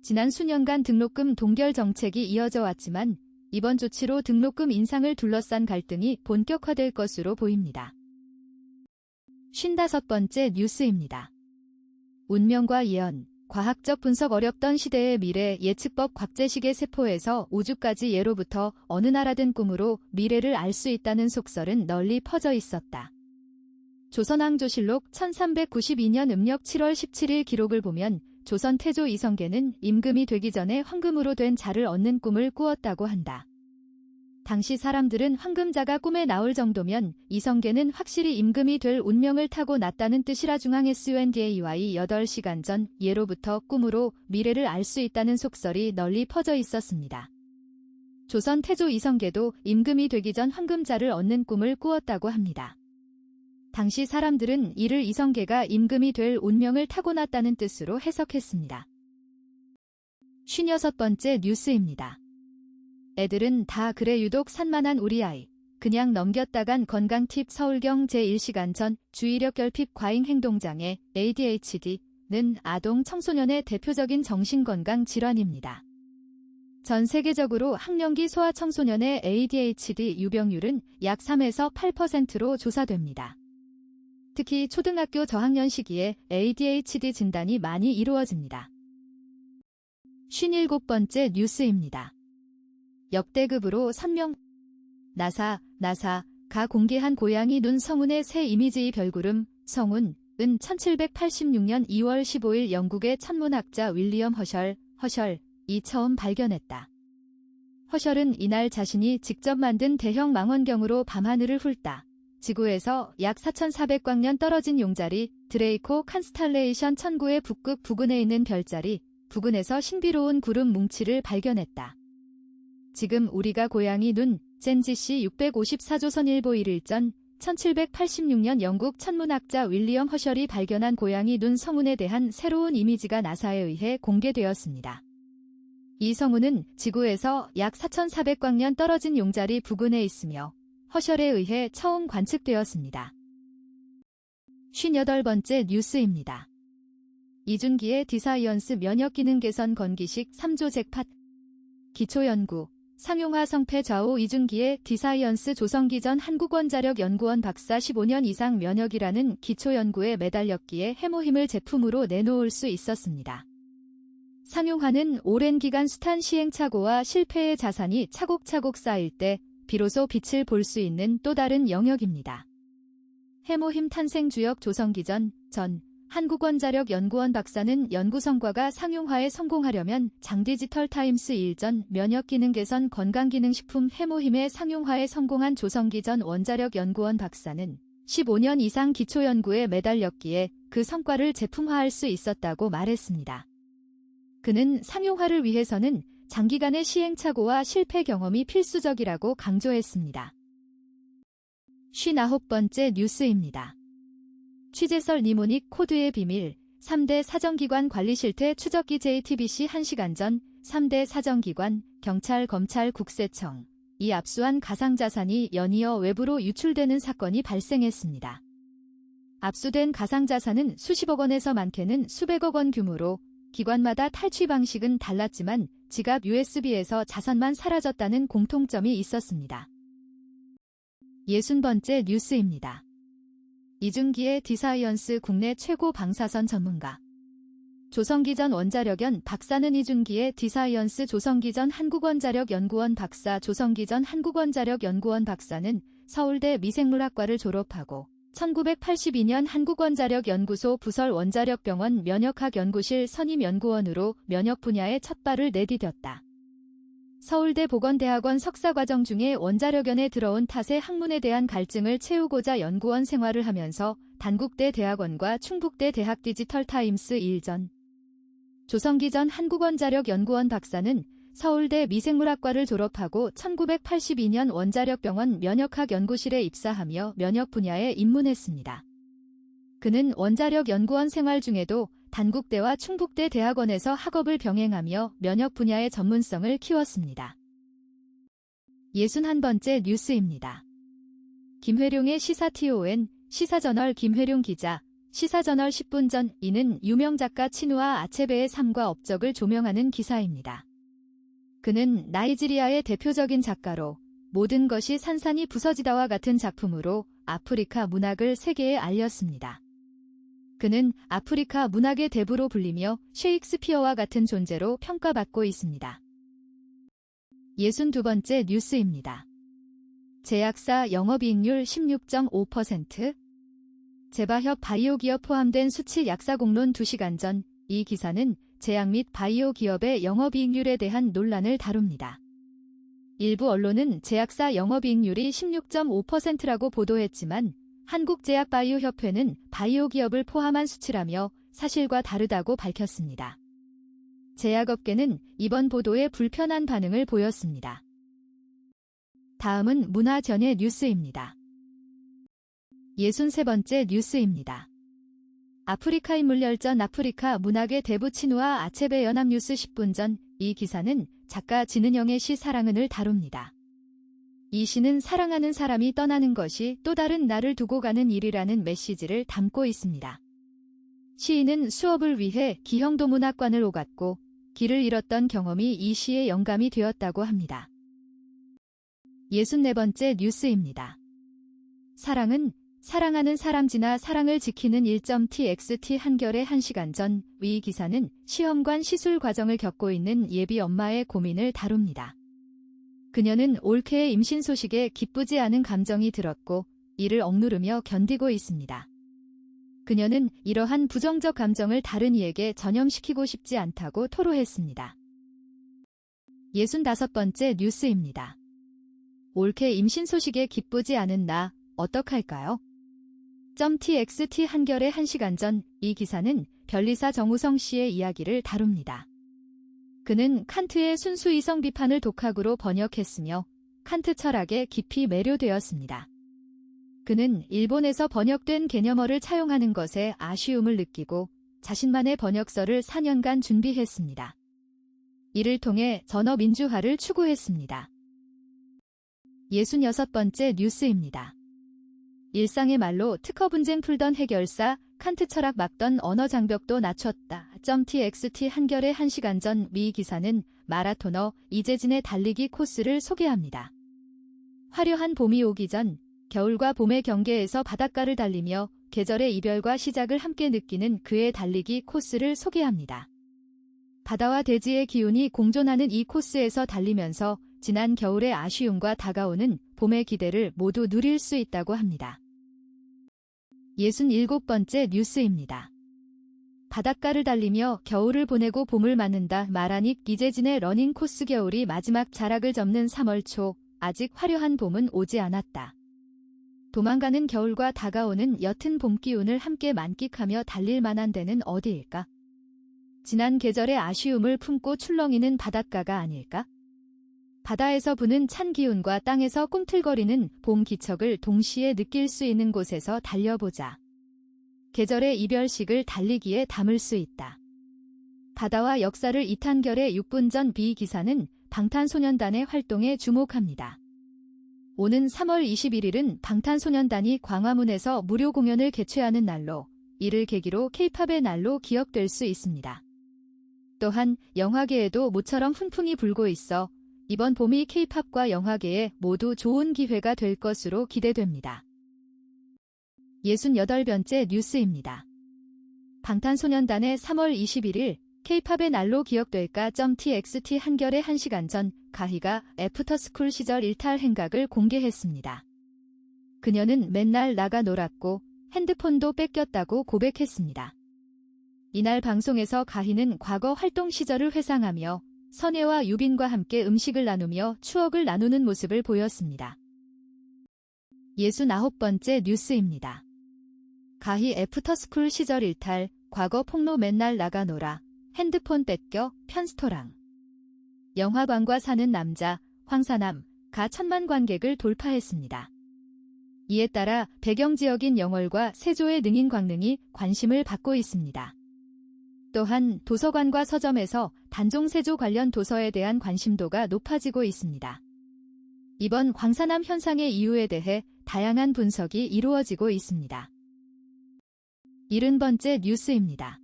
지난 수년간 등록금 동결 정책이 이어져 왔지만 이번 조치로 등록금 인상을 둘러싼 갈등이 본격화될 것으로 보입니다. 55번째 뉴스입니다. 운명과 예언, 과학적 분석 어렵던 시대의 미래 예측법 곽재식의 세포에서 우주까지 예로부터 어느 나라든 꿈으로 미래를 알 수 있다는 속설은 널리 퍼져 있었다. 조선왕조실록 1392년 음력 7월 17일 기록을 보면 조선 태조 이성계는 임금이 되기 전에 황금으로 된 자를 얻는 꿈을 꾸었다고 한다. 당시 사람들은 황금자가 꿈에 나올 정도면 이성계는 확실히 임금이 될 운명을 타고났다는 뜻이라. 중앙SUNDAY 8시간 전 예로부터 꿈으로 미래를 알 수 있다는 속설이 널리 퍼져 있었습니다. 조선 태조 이성계도 임금이 되기 전 황금자를 얻는 꿈을 꾸었다고 합니다. 당시 사람들은 이를 이성계가 임금이 될 운명을 타고났다는 뜻으로 해석했습니다. 56번째 뉴스입니다. 애들은 다 그래 유독 산만한 우리 아이. 그냥 넘겼다간 건강 팁. 서울경 제1시간 전 주의력 결핍 과잉 행동장애 ADHD는 아동 청소년의 대표적인 정신건강 질환입니다. 전 세계적으로 학령기 소아 청소년의 ADHD 유병률은 약 3에서 8%로 조사됩니다. 특히 초등학교 저학년 시기에 ADHD 진단이 많이 이루어집니다. 57번째 뉴스입니다. 역대급으로 선명 나사가 공개한 고양이 눈 성운의 새 이미지. 별구름 성운은 1786년 2월 15일 영국의 천문학자 윌리엄 허셜이 처음 발견했다. 허셜은 이날 자신이 직접 만든 대형 망원경으로 밤하늘을 훑다 지구에서 약 4,400광년 떨어진 용자리 드레이코 칸스탈레이션 1009의 북극 부근에 있는 별자리 부근에서 신비로운 구름 뭉치를 발견했다. 지금 우리가 고양이 눈 젠지씨 654조선 일보 1일 전 1786년 영국 천문학자 윌리엄 허셜이 발견한 고양이 눈 성운에 대한 새로운 이미지가 나사에 의해 공개되었습니다. 이 성운은 지구에서 약 4,400광년 떨어진 용자리 부근에 있으며 허셜에 의해 처음 관측되었습니다. 58번째 뉴스입니다. 이준기의 디사이언스 면역기능 개선 건기식 3조 잭팟 기초연구 상용화 성패 좌우. 이준기의 디사이언스 조성기 전 한국원자력연구원 박사 15년 이상 면역이라는 기초연구에 매달렸기에 해모힘을 제품으로 내놓을 수 있었습니다. 상용화는 오랜 기간 숱한 시행착오와 실패의 자산이 차곡차곡 쌓일 때 비로소 빛을 볼 수 있는 또 다른 영역입니다. 해모힘 탄생 주역 조성기 전 한국원자력연구원 박사는 연구 성과가 상용화에 성공하려면 장디지털타임스 1전 면역기능 개선 건강기능식품 해모힘의 상용화에 성공한 조성기 전 원자력연구원 박사는 15년 이상 기초연구에 매달렸기에 그 성과를 제품화할 수 있었다고 말했습니다. 그는 상용화를 위해서는 장기간의 시행착오와 실패 경험이 필수적이라고 강조했습니다. 59번째 뉴스입니다. 취재설 니모닉 코드의 비밀, 3대 사정기관 관리실태 추적기 JTBC 1시간 전 3대 사정기관, 경찰, 검찰, 국세청, 이 압수한 가상자산이 연이어 외부로 유출되는 사건이 발생했습니다. 압수된 가상자산은 수십억 원에서 많게는 수백억 원 규모로 기관마다 탈취 방식은 달랐지만 지갑 USB에서 자산만 사라졌다는 공통점이 있었습니다. 60번째 뉴스입니다. 이준기의 디사이언스 국내 최고 방사선 전문가. 조성기전 원자력연 박사는 이준기의 디사이언스 조성기전 한국원자력연구원 박사. 조성기전 한국원자력연구원 박사는 서울대 미생물학과를 졸업하고 1982년 한국원자력연구소 부설 원자력병원 면역학연구실 선임연구원으로 면역 분야에 첫 발을 내디뎠다. 서울대 보건대학원 석사과정 중에 원자력연에 들어온 탓에 학문에 대한 갈증을 채우고자 연구원 생활을 하면서 단국대 대학원과 충북대 대학 디지털타임스 일전. 조성기 전 한국원자력연구원 박사는 서울대 미생물학과를 졸업하고 1982년 원자력병원 면역학연구실에 입사하며 면역 분야에 입문했습니다. 그는 원자력연구원 생활 중에도 단국대와 충북대 대학원에서 학업을 병행하며 면역 분야의 전문성을 키웠습니다. 61번째 뉴스입니다. 김회룡의 시사TON, 시사저널 김회룡 기자, 시사저널 10분 전. 이는 유명 작가 치누아 아체베의 삶과 업적을 조명하는 기사입니다. 그는 나이지리아의 대표적인 작가로 모든 것이 산산이 부서지다와 같은 작품으로 아프리카 문학을 세계에 알렸습니다. 그는 아프리카 문학의 대부로 불리며 셰익스피어와 같은 존재로 평가받고 있습니다. 62번째 뉴스입니다. 제약사 영업이익률 16.5%. 제바협 바이오기업 포함된 수치 약사 공론 2시간 전. 이 기사는 제약 및 바이오 기업의 영업이익률에 대한 논란을 다룹니다. 일부 언론은 제약사 영업이익률이 16.5%라고 보도했지만 한국제약바이오협회는 바이오 기업을 포함한 수치라며 사실과 다르다고 밝혔습니다. 제약업계는 이번 보도에 불편한 반응을 보였습니다. 다음은 문화전의 뉴스입니다. 63번째 뉴스입니다. 아프리카 인물열전 아프리카 문학의 대부 치누아 아체베 연합뉴스 10분 전. 이 기사는 작가 진은영의 시 사랑은을 다룹니다. 이 시는 사랑하는 사람이 떠나는 것이 또 다른 나를 두고 가는 일이라는 메시지를 담고 있습니다. 시인은 수업을 위해 기형도문학관을 오갔고 길을 잃었던 경험이 이 시의 영감이 되었다고 합니다. 64번째 뉴스입니다. 사랑은 사랑하는 사람 지나 사랑을 지키는 1.txt 한결의 1시간 전. 위 기사는 시험관 시술 과정을 겪고 있는 예비 엄마의 고민을 다룹니다. 그녀는 올케의 임신 소식에 기쁘지 않은 감정이 들었고 이를 억누르며 견디고 있습니다. 그녀는 이러한 부정적 감정을 다른 이에게 전염시키고 싶지 않다고 토로했습니다. 65번째 뉴스입니다. 올케 임신 소식에 기쁘지 않은 나, 어떡할까요? .txt 한결의 1시간 전. 이 기사는 변리사 정우성 씨의 이야기를 다룹니다. 그는 칸트의 순수 이성 비판을 독학으로 번역했으며 칸트 철학에 깊이 매료되었습니다. 그는 일본에서 번역된 개념어를 차용하는 것에 아쉬움을 느끼고 자신만의 번역서를 4년간 준비했습니다. 이를 통해 전어민주화를 추구했습니다. 66번째 뉴스입니다. 일상의 말로 특허 분쟁 풀던 해결사, 칸트 철학 막던 언어 장벽도 낮췄다. .txt 한결의 1시간 전. 미 기사는 마라토너 이재진의 달리기 코스를 소개합니다. 화려한 봄이 오기 전 겨울과 봄의 경계에서 바닷가를 달리며 계절의 이별과 시작을 함께 느끼는 그의 달리기 코스를 소개합니다. 바다와 대지의 기운이 공존하는 이 코스에서 달리면서 지난 겨울의 아쉬움과 다가오는 봄의 기대를 모두 누릴 수 있다고 합니다. 67번째 뉴스입니다. 바닷가를 달리며 겨울을 보내고 봄을 맞는다. 마라닉 이재진의 러닝 코스. 겨울이 마지막 자락을 접는 3월 초, 아직 화려한 봄은 오지 않았다. 도망가는 겨울과 다가오는 옅은 봄 기운을 함께 만끽하며 달릴 만한 데는 어디일까? 지난 계절의 아쉬움을 품고 출렁이는 바닷가가 아닐까? 바다에서 부는 찬 기운과 땅에서 꿈틀거리는 봄 기척을 동시에 느낄 수 있는 곳에서 달려보자. 계절의 이별식을 달리기에 담을 수 있다. 바다와 역사를 이탄결의 6분 전 B 기사는 방탄소년단의 활동에 주목합니다. 오는 3월 21일은 방탄소년단이 광화문에서 무료 공연을 개최하는 날로, 이를 계기로 K-팝의 날로 기억될 수 있습니다. 또한 영화계에도 모처럼 훈풍이 불고 있어 이번 봄이 K-팝과 영화계에 모두 좋은 기회가 될 것으로 기대됩니다. 68번째 뉴스입니다. 방탄소년단의 3월 21일 K-팝의 날로 기억될까.txt 한결의 1시간 전 가희가 애프터스쿨 시절 일탈 행각을 공개했습니다. 그녀는 맨날 나가 놀았고 핸드폰도 뺏겼다고 고백했습니다. 이날 방송에서 가희는 과거 활동 시절을 회상하며 선혜와 유빈과 함께 음식을 나누며 추억을 나누는 모습을 보였습니다. 69번째 뉴스입니다. 가희 애프터스쿨 시절 일탈, 과거 폭로 맨날 나가 놀아, 핸드폰 뺏겨, 편스토랑. 영화관과 사는 남자, 황사남, 가 1000만 관객을 돌파했습니다. 이에 따라 배경지역인 영월과 세조의 능인 광릉이 관심을 받고 있습니다. 또한 도서관과 서점에서 단종 세조 관련 도서에 대한 관심도가 높아지고 있습니다. 이번 광사남 현상의 이유에 대해 다양한 분석이 이루어지고 있습니다. 70번째 뉴스입니다.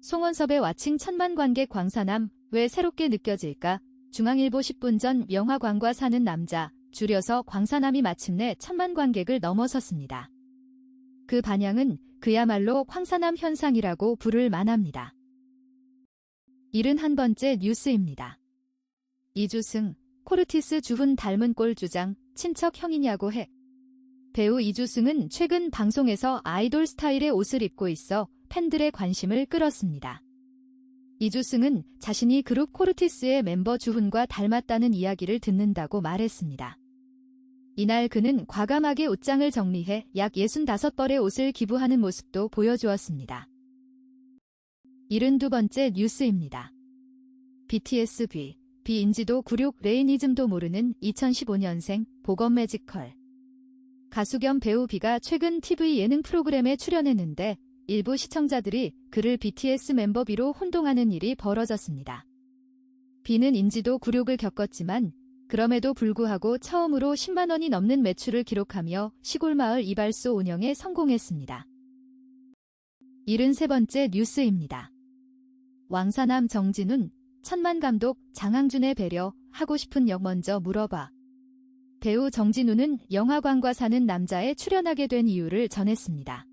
송원섭의 와칭 1000만 관객 광사남, 왜 새롭게 느껴질까? 중앙일보 10분 전 영화관과 사는 남자, 줄여서 광사남이 마침내 1000만 관객을 넘어섰습니다. 그 반향은 그야말로 광사남 현상이라고 부를 만합니다. 71번째 뉴스입니다. 이주승, 코르티스 주훈 닮은 꼴 주장, 친척 형이냐고 해. 배우 이주승은 최근 방송에서 아이돌 스타일의 옷을 입고 있어 팬들의 관심을 끌었습니다. 이주승은 자신이 그룹 코르티스의 멤버 주훈과 닮았다는 이야기를 듣는다고 말했습니다. 이날 그는 과감하게 옷장을 정리해 약 65벌의 옷을 기부하는 모습도 보여주었습니다. 72번째 뉴스입니다. BTS 비인지도 96 레이니즘도 모르는 2015년생 보건 매지컬. 가수 겸 배우 비가 최근 TV 예능 프로그램에 출연했는데 일부 시청자들이 그를 BTS 멤버 비로 혼동하는 일이 벌어졌습니다. 비는 인지도 굴욕을 겪었지만 그럼에도 불구하고 처음으로 10만 원이 넘는 매출을 기록하며 시골마을 이발소 운영에 성공했습니다. 73번째 뉴스입니다. 왕사남 정진훈, 천만 감독 장항준의 배려, 하고 싶은 역 먼저 물어봐. 배우 정진훈은 영화관과 사는 남자에 출연하게 된 이유를 전했습니다.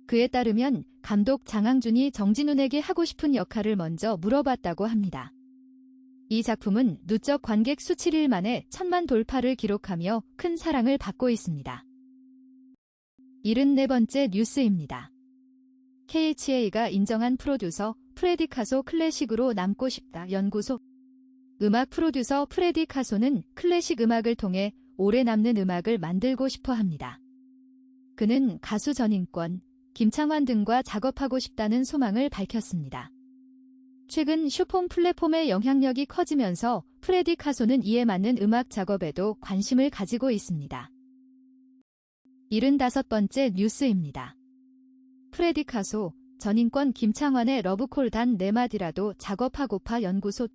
그에 따르면 감독 장항준이 정진훈에게 하고 싶은 역할을 먼저 물어봤다고 합니다. 이 작품은 누적 관객 수 7일 만에 1000만 돌파를 기록하며 큰 사랑을 받고 있습니다. 74번째 뉴스입니다. KHA가 인정한 프로듀서 프레디 카소 클래식으로 남고 싶다 연구소. 음악 프로듀서 프레디 카소는 클래식 음악을 통해 오래 남는 음악을 만들고 싶어 합니다. 그는 가수 전인권, 김창완 등과 작업하고 싶다는 소망을 밝혔습니다. 최근 슈폰 플랫폼의 영향력이 커지면서 프레디 카소는 이에 맞는 음악 작업에도 관심을 가지고 있습니다. 75번째 뉴스입니다. 프레디 카소, 전인권 김창완의 러브콜 단 4마디라도 작업하고파 연구소.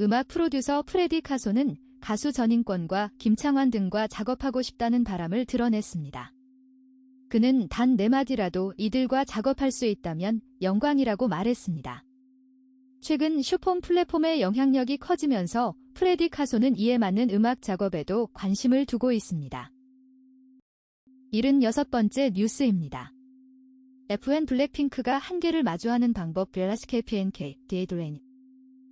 음악 프로듀서 프레디 카소는 가수 전인권과 김창완 등과 작업하고 싶다는 바람을 드러냈습니다. 그는 단 4마디라도 이들과 작업할 수 있다면 영광이라고 말했습니다. 최근 슈폰 플랫폼의 영향력이 커지면서 프레디 카소는 이에 맞는 음악 작업에도 관심을 두고 있습니다. 76번째 뉴스입니다. FN 블랙핑크가 한계를 마주하는 방법 벨라스케이프NK 데드라인.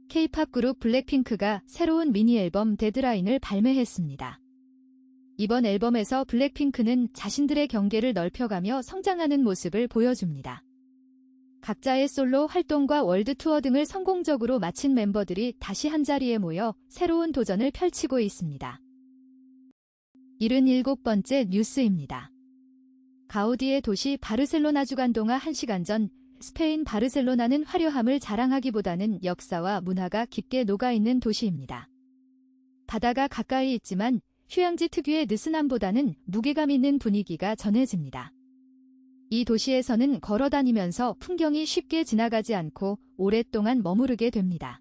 K-팝 그룹 블랙핑크가 새로운 미니 앨범 데드라인을 발매했습니다. 이번 앨범에서 블랙핑크는 자신들의 경계를 넓혀가며 성장하는 모습을 보여줍니다. 각자의 솔로 활동과 월드 투어 등을 성공적으로 마친 멤버들이 다시 한자리에 모여 새로운 도전을 펼치고 있습니다. 77번째 뉴스입니다. 가우디의 도시 바르셀로나 주간동화 1시간 전 스페인 바르셀로나는 화려함을 자랑하기보다는 역사와 문화가 깊게 녹아있는 도시입니다. 바다가 가까이 있지만 휴양지 특유의 느슨함보다는 무게감 있는 분위기가 전해집니다. 이 도시에서는 걸어 다니면서 풍경이 쉽게 지나가지 않고 오랫동안 머무르게 됩니다.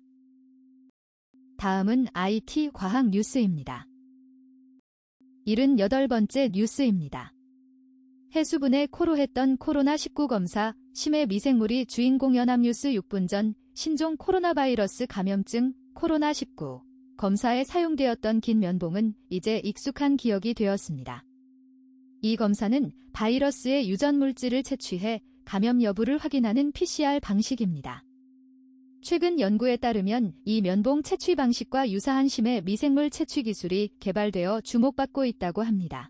다음은 IT 과학 뉴스입니다. 78번째 뉴스입니다. 해수분에 코로했던 코로나19 검사, 심해 미생물이 주인공. 연합뉴스 6분 전 신종 코로나 바이러스 감염증 코로나19 검사에 사용되었던 긴 면봉은 이제 익숙한 기억이 되었습니다. 이 검사는 바이러스의 유전 물질을 채취해 감염 여부를 확인하는 PCR 방식입니다. 최근 연구에 따르면 이 면봉 채취 방식과 유사한 심해 미생물 채취 기술이 개발되어 주목받고 있다고 합니다.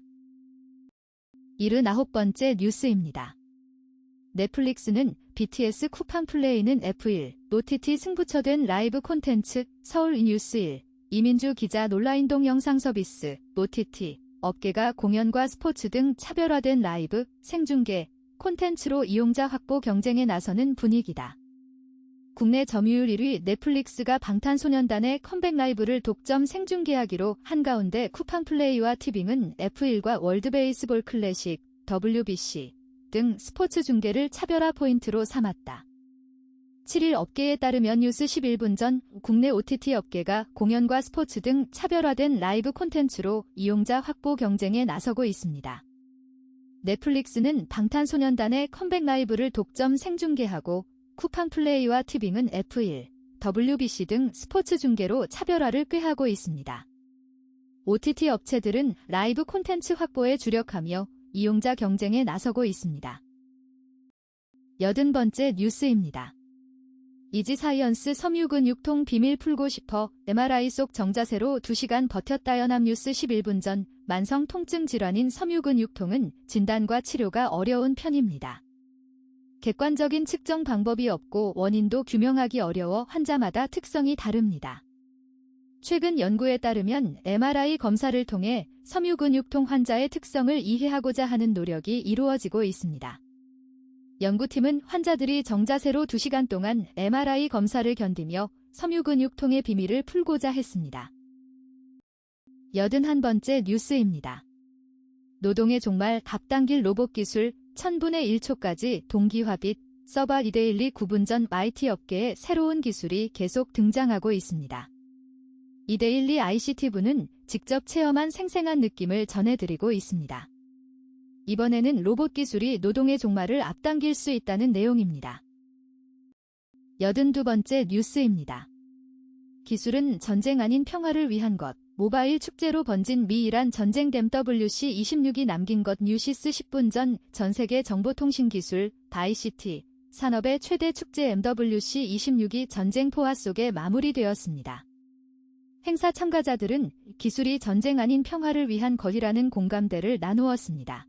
79번째 뉴스입니다. 넷플릭스는 BTS 쿠팡 플레이는 F1, OTT 승부처된 라이브 콘텐츠 서울 뉴스 1, 이민주 기자 논라인동 영상 서비스, OTT, 업계가 공연과 스포츠 등 차별화된 라이브, 생중계, 콘텐츠로 이용자 확보 경쟁에 나서는 분위기다. 국내 점유율 1위 넷플릭스가 방탄소년단의 컴백 라이브를 독점 생중계하기로 한가운데 쿠팡플레이와 티빙은 F1과 월드베이스볼 클래식, WBC 등 스포츠 중계를 차별화 포인트로 삼았다. 7일 업계에 따르면 뉴스 11분 전 국내 OTT 업계가 공연과 스포츠 등 차별화된 라이브 콘텐츠로 이용자 확보 경쟁에 나서고 있습니다. 넷플릭스는 방탄소년단의 컴백 라이브를 독점 생중계하고 쿠팡플레이와 티빙은 F1, WBC 등 스포츠 중계로 차별화를 꾀하고 있습니다. OTT 업체들은 라이브 콘텐츠 확보에 주력하며 이용자 경쟁에 나서고 있습니다. 80번째 뉴스입니다. 이지사이언스 섬유근육통 비밀 풀고 싶어 MRI 속 정자세로 2시간 버텼다. 연합뉴스 11분 전 만성 통증 질환인 섬유근육통은 진단과 치료가 어려운 편입니다. 객관적인 측정 방법이 없고 원인도 규명하기 어려워 환자마다 특성이 다릅니다. 최근 연구에 따르면 MRI 검사를 통해 섬유근육통 환자의 특성을 이해하고자 하는 노력이 이루어지고 있습니다. 연구팀은 환자들이 정자세로 2시간 동안 MRI 검사를 견디며 섬유근육통의 비밀을 풀고자 했습니다. 81번째 뉴스입니다. 노동의 종말 앞당길 로봇 기술 1000분의 1초까지 동기화빛 서버 이데일리 9분 전 IT 업계에 새로운 기술이 계속 등장하고 있습니다. 이데일리 ICT부는 직접 체험한 생생한 느낌을 전해드리고 있습니다. 이번에는 로봇 기술이 노동의 종말을 앞당길 수 있다는 내용입니다. 82번째 뉴스입니다. 기술은 전쟁 아닌 평화를 위한 것. 모바일 축제로 번진 미 이란 전쟁댐 WC-26이 남긴 것. 뉴시스 10분 전 전 세계 정보통신기술 ICT 산업의 최대 축제 MWC-26이 전쟁 포화 속에 마무리되었습니다. 행사 참가자들은 기술이 전쟁 아닌 평화를 위한 것이라는 공감대를 나누었습니다.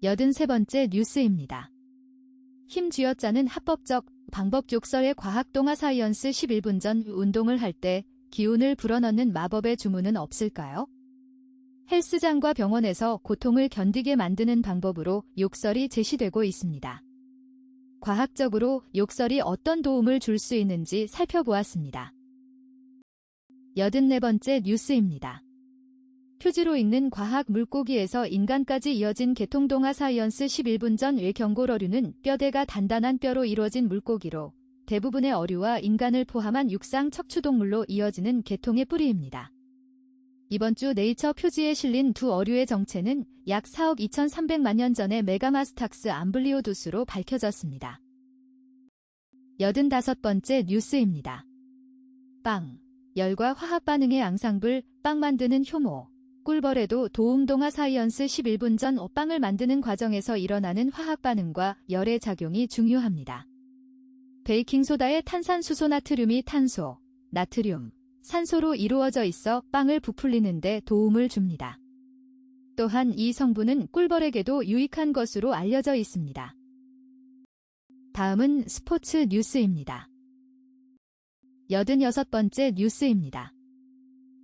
83번째 뉴스입니다. 힘 쥐어짜는 합법적 방법 욕설의 과학 동화 사이언스 11분 전 운동을 할 때 기운을 불어넣는 마법의 주문은 없을까요? 헬스장과 병원에서 고통을 견디게 만드는 방법으로 욕설이 제시되고 있습니다. 과학적으로 욕설이 어떤 도움을 줄 수 있는지 살펴보았습니다. 84번째 뉴스입니다. 표지로 읽는 과학 물고기에서 인간까지 이어진 개통동화 사이언스 11분 전 외경골 어류는 뼈대가 단단한 뼈로 이루어진 물고기로 대부분의 어류와 인간을 포함한 육상 척추동물로 이어지는 계통의 뿌리입니다. 이번 주 네이처 표지에 실린 두 어류의 정체는 약 4억 2,300만 년 전의 메가마스탁스 암블리오두스로 밝혀졌습니다. 85번째 뉴스입니다. 빵, 열과 화학 반응의 앙상블, 빵 만드는 효모, 꿀벌에도 도움동화 사이언스 11분 전 빵을 만드는 과정에서 일어나는 화학 반응과 열의 작용이 중요합니다. 베이킹소다의 탄산수소 나트륨이 탄소, 나트륨, 산소로 이루어져 있어 빵을 부풀리는 데 도움을 줍니다. 또한 이 성분은 꿀벌에게도 유익한 것으로 알려져 있습니다. 다음은 스포츠 뉴스입니다. 86번째 뉴스입니다.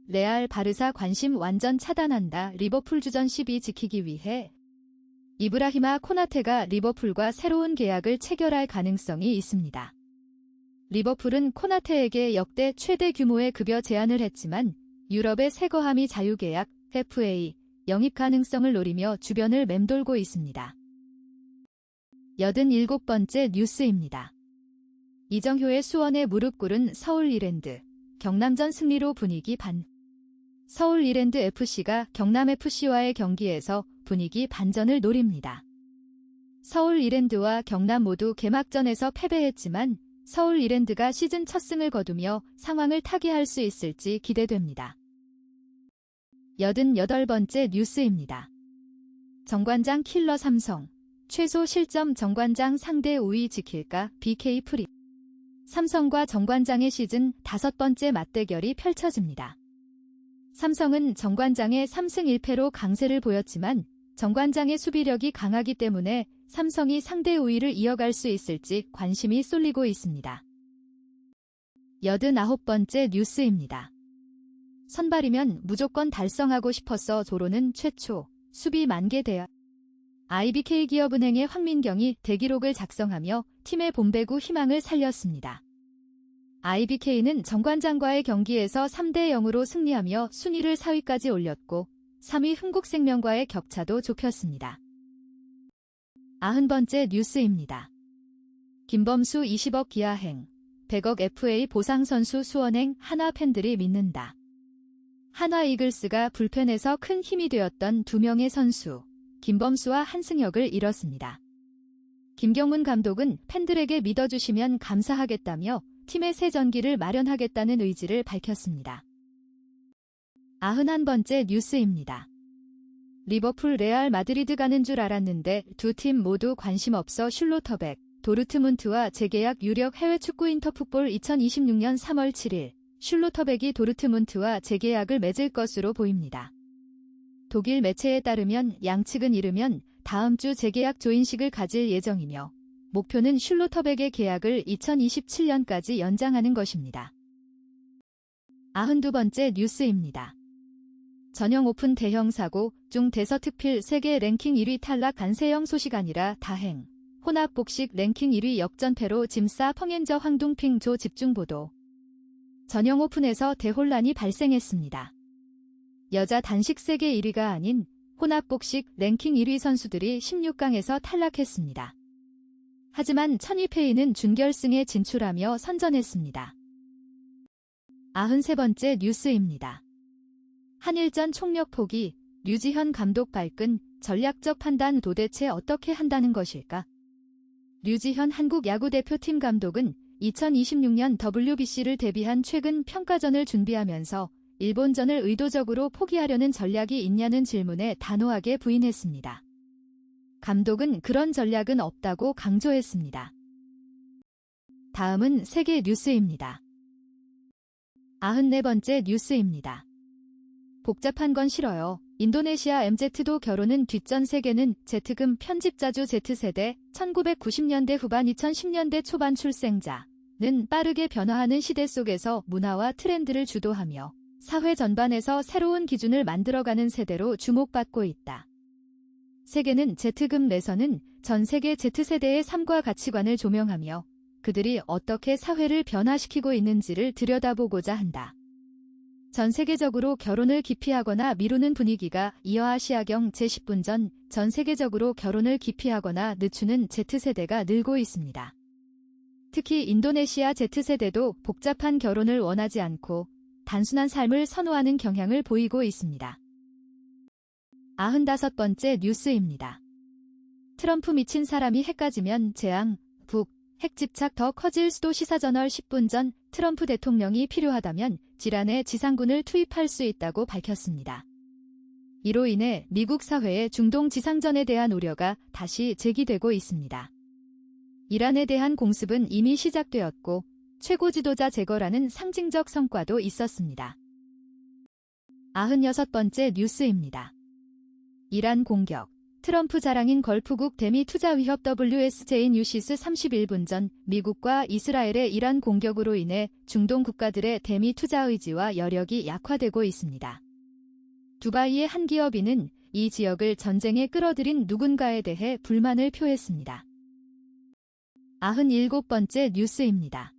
레알 바르사 관심 완전 차단한다. 리버풀 주전 12 지키기 위해 이브라히마 코나테가 리버풀과 새로운 계약을 체결할 가능성이 있습니다. 리버풀은 코나테에게 역대 최대 규모의 급여 제안을 했지만 유럽의 새 거함이 자유계약 FA 영입 가능성을 노리며 주변을 맴돌고 있습니다. 87번째 뉴스입니다. 이정효의 수원에 무릎 꿇은 서울 이랜드, 경남전 승리로 분위기 반. 서울 이랜드 FC가 경남 FC와의 경기에서 분위기 반전을 노립니다. 서울 이랜드와 경남 모두 개막전에서 패배했지만 서울 이랜드가 시즌 첫 승을 거두며 상황을 타개할 수 있을지 기대됩니다. 88번째 뉴스입니다. 정관장 킬러 삼성, 최소 실점 정관장 상대 우위 지킬까 BK 프리. 삼성과 정관장의 시즌 5번째 맞대결이 펼쳐집니다. 삼성은 정관장의 3승 1패로 강세를 보였지만 정관장의 수비력이 강하기 때문에 삼성이 상대 우위를 이어갈 수 있을지 관심이 쏠리고 있습니다. 89번째 뉴스입니다. 선발이면 무조건 달성하고 싶었어 조로는 최초 수비 만개 대학. IBK기업은행의 황민경이 대기록을 작성하며 팀의 본배구 희망을 살렸습니다. IBK는 정관장과의 경기에서 3대 0으로 승리하며 순위를 4위까지 올렸고 3위 흥국생명과의 격차도 좁혔습니다. 90번째 뉴스입니다. 김범수 20억 기아행, 100억 FA 보상선수 수원행 하나 팬들이 믿는다. 한화 이글스가 불펜에서 큰 힘이 되었던 2명의 선수, 김범수와 한승혁을 잃었습니다. 김경문 감독은 팬들에게 믿어주시면 감사하겠다며 팀의 새 전기를 마련하겠다는 의지를 밝혔습니다. 91번째 뉴스입니다. 리버풀 레알 마드리드 가는 줄 알았는데 두 팀 모두 관심 없어 슐로터백, 도르트문트와 재계약 유력 해외 축구 인터풋볼 2026년 3월 7일 슐로터백이 도르트문트와 재계약을 맺을 것으로 보입니다. 독일 매체에 따르면 양측은 이르면 다음 주 재계약 조인식을 가질 예정이며 목표는 슐로터백의 계약을 2027년까지 연장하는 것입니다. 92번째 뉴스입니다. 전형 오픈 대형 사고 중 대서특필 세계 랭킹 1위 탈락 간세형 소식 아니라 다행. 혼합 복식 랭킹 1위 역전패로 짐싸 펑엔저 황둥핑 조 집중보도. 전형 오픈에서 대혼란이 발생했습니다. 여자 단식 세계 1위가 아닌 혼합 복식 랭킹 1위 선수들이 16강에서 탈락했습니다. 하지만 천이페이는 준결승에 진출하며 선전했습니다. 93번째 뉴스입니다. 한일전 총력 포기, 류지현 감독 발끈, 전략적 판단 도대체 어떻게 한다는 것일까? 류지현 한국야구대표팀 감독은 2026년 WBC를 대비한 최근 평가전을 준비하면서 일본전을 의도적으로 포기하려는 전략이 있냐는 질문에 단호하게 부인했습니다. 감독은 그런 전략은 없다고 강조했습니다. 다음은 세계 뉴스입니다. 94번째 뉴스입니다. 복잡한 건 싫어요. 인도네시아 MZ도 결혼은 뒷전 세계는 Z금 편집자주 Z세대 1990년대 후반 2010년대 초반 출생자는 빠르게 변화하는 시대 속에서 문화와 트렌드를 주도하며 사회 전반에서 새로운 기준을 만들어가는 세대로 주목받고 있다. 세계는 Z금 내서는 전 세계 Z세대의 삶과 가치관을 조명하며 그들이 어떻게 사회를 변화시키고 있는지를 들여다보고자 한다. 전 세계적으로 결혼을 기피하거나 미루는 분위기가 이어 아시아경 제10분 전 세계적으로 결혼을 기피하거나 늦추는 Z세대가 늘고 있습니다. 특히 인도네시아 Z세대도 복잡한 결혼을 원하지 않고 단순한 삶을 선호하는 경향을 보이고 있습니다. 95번째 뉴스입니다. 트럼프 미친 사람이 핵까지면 재앙, 북, 핵 집착 더 커질 수도 시사저널 10분 전 트럼프 대통령이 필요하다면 지란에 지상군을 투입할 수 있다고 밝혔습니다. 이로 인해 미국 사회의 중동 지상전에 대한 우려가 다시 제기되고 있습니다. 이란에 대한 공습은 이미 시작되었고 최고 지도자 제거라는 상징적 성과도 있었습니다. 96번째 뉴스입니다. 이란 공격, 트럼프 자랑인 걸프국 대미 투자 위협 WSJ인 유시스 31분 전 미국과 이스라엘의 이란 공격으로 인해 중동 국가들의 대미 투자 의지와 여력이 약화되고 있습니다. 두바이의 한 기업인은 이 지역을 전쟁에 끌어들인 누군가에 대해 불만을 표했습니다. 97번째 뉴스입니다.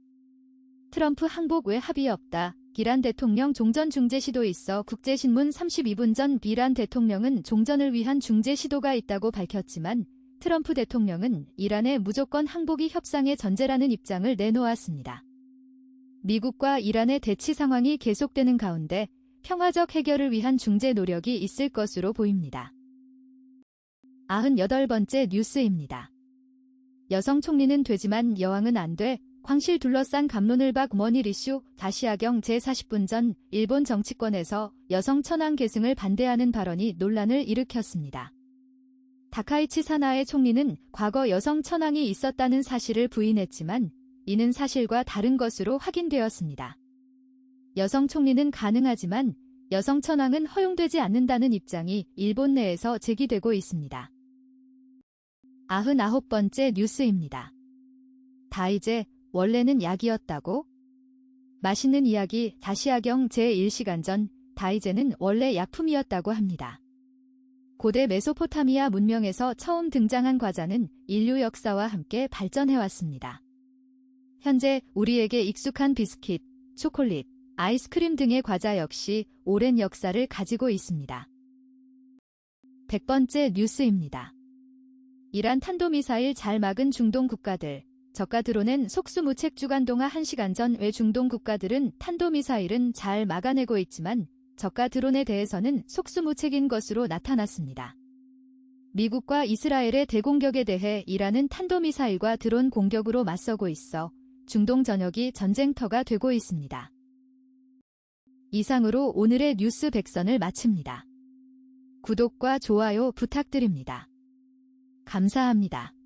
트럼프 항복 외 합의 없다. 이란 대통령 종전 중재 시도 있어 국제신문 32분 전 이란 대통령은 종전을 위한 중재 시도가 있다고 밝혔지만 트럼프 대통령은 이란의 무조건 항복이 협상의 전제라는 입장을 내놓았습니다. 미국과 이란의 대치 상황이 계속되는 가운데 평화적 해결을 위한 중재 노력이 있을 것으로 보입니다. 98번째 뉴스입니다. 여성 총리는 되지만 여왕은 안 돼. 광실 둘러싼 갑론을 박 원일 이슈. 다시아경 제40분 전 일본 정치권에서 여성 천황 계승을 반대하는 발언이 논란을 일으켰습니다. 다카이치 사나에 총리는 과거 여성 천황이 있었다는 사실을 부인했지만 이는 사실과 다른 것으로 확인되었습니다. 여성 총리는 가능하지만 여성 천황은 허용되지 않는다는 입장이 일본 내에서 제기되고 있습니다. 99번째 뉴스입니다. 다이제, 원래는 약이었다고? 맛있는 이야기. 다시아경 제1시간 전 다이제는 원래 약품이었다고 합니다. 고대 메소포타미아 문명에서 처음 등장한 과자는 인류 역사와 함께 발전해왔습니다. 현재 우리에게 익숙한 비스킷, 초콜릿, 아이스크림 등의 과자 역시 오랜 역사를 가지고 있습니다. 100번째 뉴스입니다. 이란 탄도미사일 잘 막은 중동 국가들. 저가 드론은 속수무책 주간 동화 1시간 전 외 중동 국가들은 탄도미사일은 잘 막아내고 있지만 저가 드론에 대해서는 속수무책인 것으로 나타났습니다. 미국과 이스라엘의 대공격에 대해 이란은 탄도미사일과 드론 공격으로 맞서고 있어 중동 전역이 전쟁터가 되고 있습니다. 이상으로 오늘의 뉴스 백선을 마칩니다. 구독과 좋아요 부탁드립니다. 감사합니다.